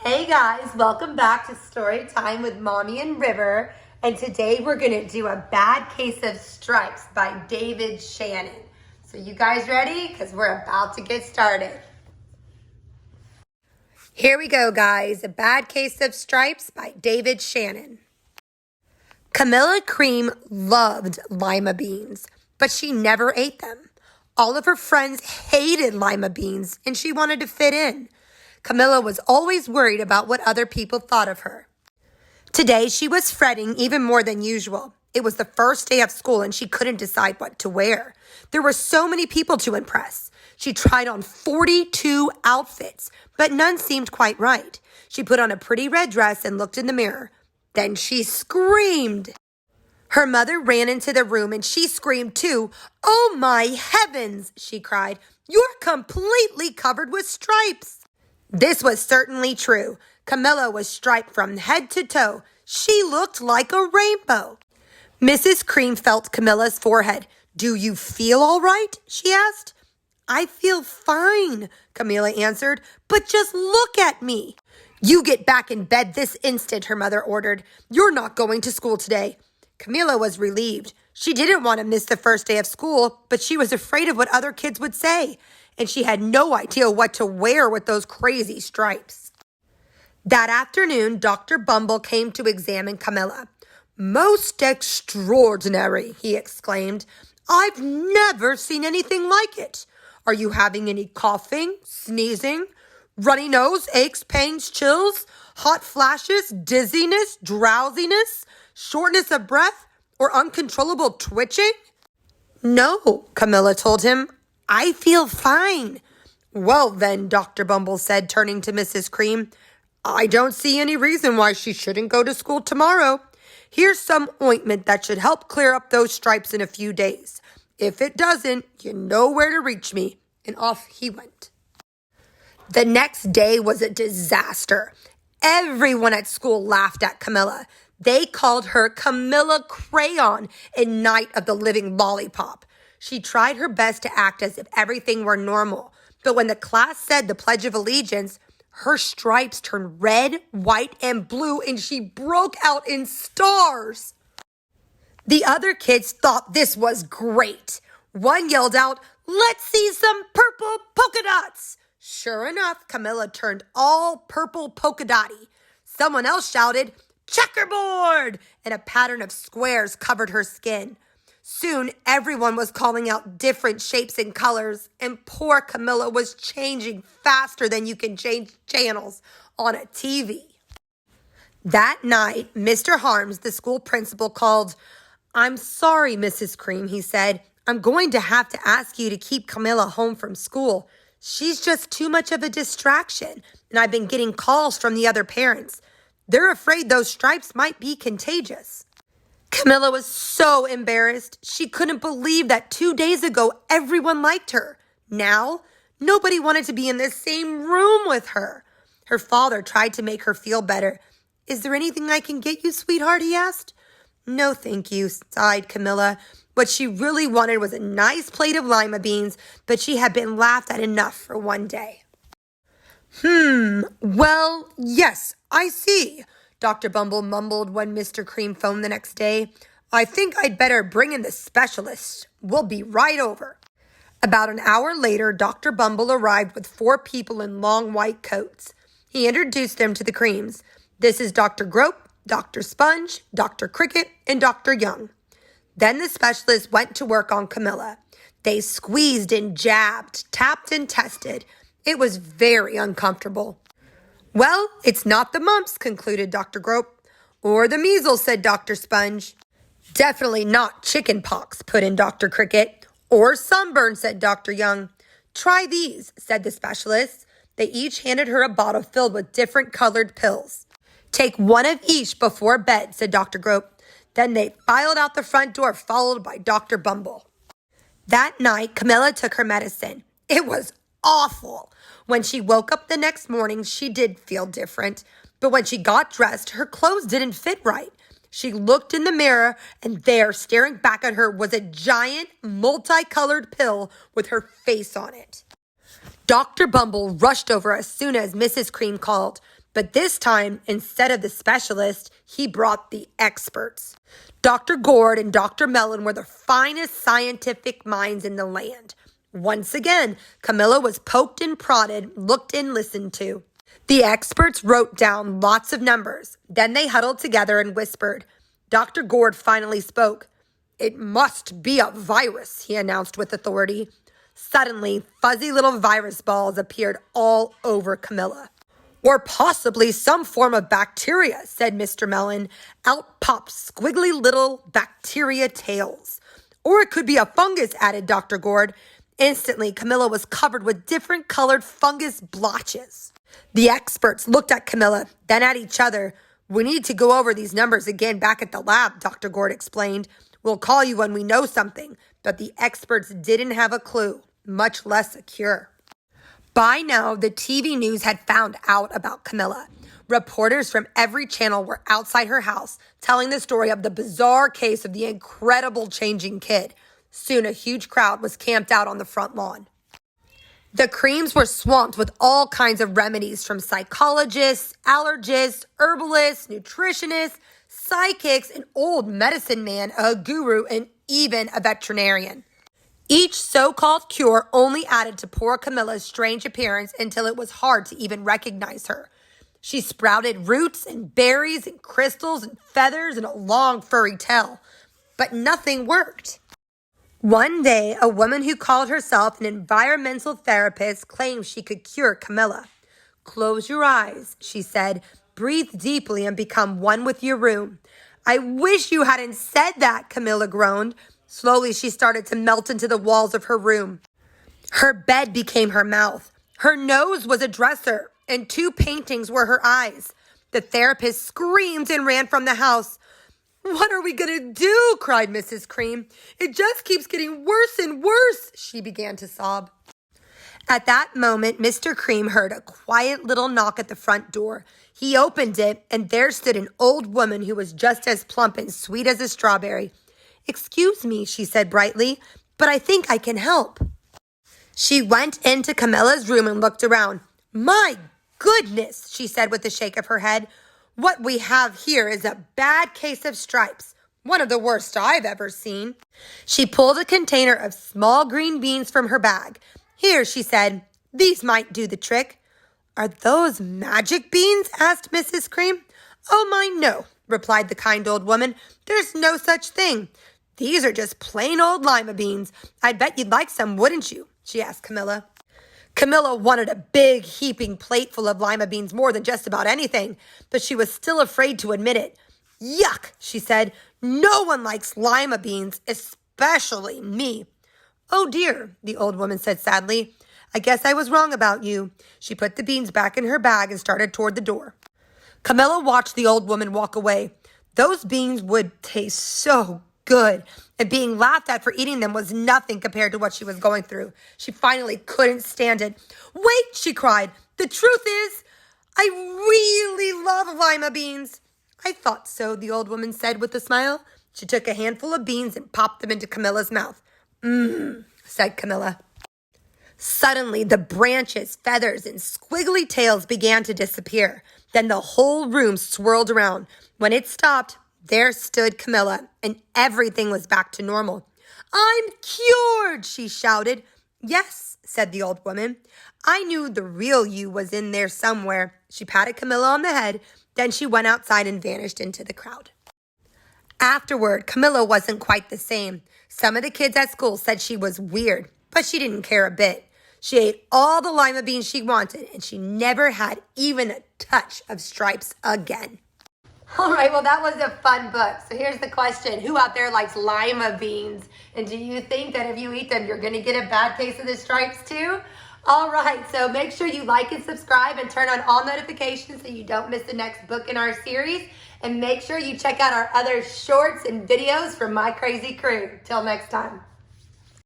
Hey guys, welcome back to Story Time with Mommy and River. And today we're going to do a bad case of stripes by David Shannon. So you guys ready? Because we're about to get started. Here we go, guys. A bad case of stripes by David Shannon. Camilla Cream loved lima beans, but she never ate them. All of her friends hated lima beans, and she wanted to fit in. Camilla was always worried about what other people thought of her. Today, she was fretting even more than usual. It was the first day of school, and she couldn't decide what to wear. There were so many people to impress. She tried on 42 outfits, but none seemed quite right. She put on a pretty red dress and looked in the mirror. Then she screamed. Her mother ran into the room and she screamed too. "Oh my heavens," she cried. "You're completely covered with stripes." This was certainly true. Camilla was striped from head to toe. She looked like a rainbow. Mrs. Cream felt Camilla's forehead. "Do you feel all right?" she asked. "I feel fine," Camilla answered, "but just look at me." "You get back in bed this instant," her mother ordered. "You're not going to school today." Camilla was relieved. She didn't want to miss the first day of school, but she was afraid of what other kids would say, and she had no idea what to wear with those crazy stripes. That afternoon, Dr. Bumble came to examine Camilla. "Most extraordinary," he exclaimed. "I've never seen anything like it. Are you having any coughing, sneezing, runny nose, aches, pains, chills, hot flashes, dizziness, drowsiness, shortness of breath, or uncontrollable twitching?" "No," Camilla told him. "I feel fine." "Well then," Dr. Bumble said, turning to Mrs. Cream, "I don't see any reason why she shouldn't go to school tomorrow. Here's some ointment that should help clear up those stripes in a few days. If it doesn't, you know where to reach me." And off he went. The next day was a disaster. Everyone at school laughed at Camilla. They called her Camilla Crayon and Night of the Living Lollipop. She tried her best to act as if everything were normal, but when the class said the Pledge of Allegiance, her stripes turned red, white, and blue, and she broke out in stars. The other kids thought this was great. One yelled out, "Let's see some purple polka dots." Sure enough, Camilla turned all purple polka dotty. Someone else shouted, "Checkerboard!" and a pattern of squares covered her skin. Soon, everyone was calling out different shapes and colors, and poor Camilla was changing faster than you can change channels on a TV. That night, Mr. Harms, the school principal, called. "I'm sorry, Mrs. Cream," he said. "I'm going to have to ask you to keep Camilla home from school. She's just too much of a distraction, and I've been getting calls from the other parents. They're afraid those stripes might be contagious." Camilla was so embarrassed. She couldn't believe that 2 days ago everyone liked her. Now, nobody wanted to be in the same room with her. Her father tried to make her feel better. "Is there anything I can get you, sweetheart?" he asked. "No, thank you," sighed Camilla. What she really wanted was a nice plate of lima beans, but she had been laughed at enough for one day. Well, yes, I see," Dr. Bumble mumbled when Mr. Cream phoned the next day. "I think I'd better bring in the specialist. We'll be right over." About an hour later, Dr. Bumble arrived with 4 people in long white coats. He introduced them to the Creams. "This is Dr. Grope, Dr. Sponge, Dr. Cricket, and Dr. Young." Then the specialist went to work on Camilla. They squeezed and jabbed, tapped and tested. It was very uncomfortable. "Well, it's not the mumps," concluded Dr. Grope. "Or the measles," said Dr. Sponge. "Definitely not chicken pox," put in Dr. Cricket. "Or sunburn," said Dr. Young. "Try these," said the specialist. They each handed her a bottle filled with different colored pills. "Take one of each before bed," said Dr. Grope. Then they filed out the front door, followed by Dr. Bumble. That night, Camilla took her medicine. It was awful. When she woke up the next morning, she did feel different. But when she got dressed, her clothes didn't fit right. She looked in the mirror, and there, staring back at her, was a giant, multicolored pill with her face on it. Dr. Bumble rushed over as soon as Mrs. Cream called. But this time, instead of the specialist, he brought the experts. Dr. Gord and Dr. Mellon were the finest scientific minds in the land. Once again, Camilla was poked and prodded, looked and listened to. The experts wrote down lots of numbers. Then they huddled together and whispered. Dr. Gord finally spoke. "It must be a virus," he announced with authority. Suddenly, fuzzy little virus balls appeared all over Camilla. "Or possibly some form of bacteria," said Mr. Mellon. Out popped squiggly little bacteria tails. "Or it could be a fungus," added Dr. Gord. Instantly, Camilla was covered with different colored fungus blotches. The experts looked at Camilla, then at each other. "We need to go over these numbers again back at the lab," Dr. Gord explained. "We'll call you when we know something." But the experts didn't have a clue, much less a cure. By now, the TV news had found out about Camilla. Reporters from every channel were outside her house, telling the story of the bizarre case of the incredible changing kid. Soon, a huge crowd was camped out on the front lawn. The creams were swamped with all kinds of remedies from psychologists, allergists, herbalists, nutritionists, psychics, an old medicine man, a guru, and even a veterinarian. Each so-called cure only added to poor Camilla's strange appearance until it was hard to even recognize her. She sprouted roots and berries and crystals and feathers and a long furry tail, but nothing worked. One day, a woman who called herself an environmental therapist claimed she could cure Camilla. "Close your eyes," she said. "Breathe deeply and become one with your room." "I wish you hadn't said that," Camilla groaned. Slowly, she started to melt into the walls of her room. Her bed became her mouth. Her nose was a dresser, and 2 paintings were her eyes. The therapist screamed and ran from the house. "What are we going to do?" cried Mrs. Cream. "It just keeps getting worse and worse," she began to sob. At that moment, Mr. Cream heard a quiet little knock at the front door. He opened it, and there stood an old woman who was just as plump and sweet as a strawberry. "Excuse me," she said brightly, "but I think I can help." She went into Camilla's room and looked around. "My goodness," she said with a shake of her head. "What we have here is a bad case of stripes, one of the worst I've ever seen." She pulled a container of small green beans from her bag. "Here," she said, "these might do the trick." "Are those magic beans?" asked Mrs. Cream. "Oh, my, no," replied the kind old woman. "There's no such thing. These are just plain old lima beans. I'd bet you'd like some, wouldn't you?" she asked Camilla. Camilla wanted a big, heaping plate full of lima beans more than just about anything, but she was still afraid to admit it. "Yuck," she said. "No one likes lima beans, especially me." "Oh, dear," the old woman said sadly. "I guess I was wrong about you." She put the beans back in her bag and started toward the door. Camilla watched the old woman walk away. Those beans would taste so good, and being laughed at for eating them was nothing compared to what she was going through. She finally couldn't stand it. "Wait," she cried. "The truth is, I really love lima beans." "I thought so," the old woman said with a smile. She took a handful of beans and popped them into Camilla's mouth. "Mmm," said Camilla. Suddenly, the branches, feathers, and squiggly tails began to disappear. Then the whole room swirled around. When it stopped, there stood Camilla, and everything was back to normal. "I'm cured," she shouted. "Yes," said the old woman. "I knew the real you was in there somewhere." She patted Camilla on the head. Then she went outside and vanished into the crowd. Afterward, Camilla wasn't quite the same. Some of the kids at school said she was weird, but she didn't care a bit. She ate all the lima beans she wanted, and she never had even a touch of stripes again. All right, well, that was a fun book. So here's the question. Who out there likes lima beans? And do you think that if you eat them, you're going to get a bad case of the stripes too? All right, so make sure you like and subscribe and turn on all notifications so you don't miss the next book in our series. And make sure you check out our other shorts and videos from my crazy crew. Till next time.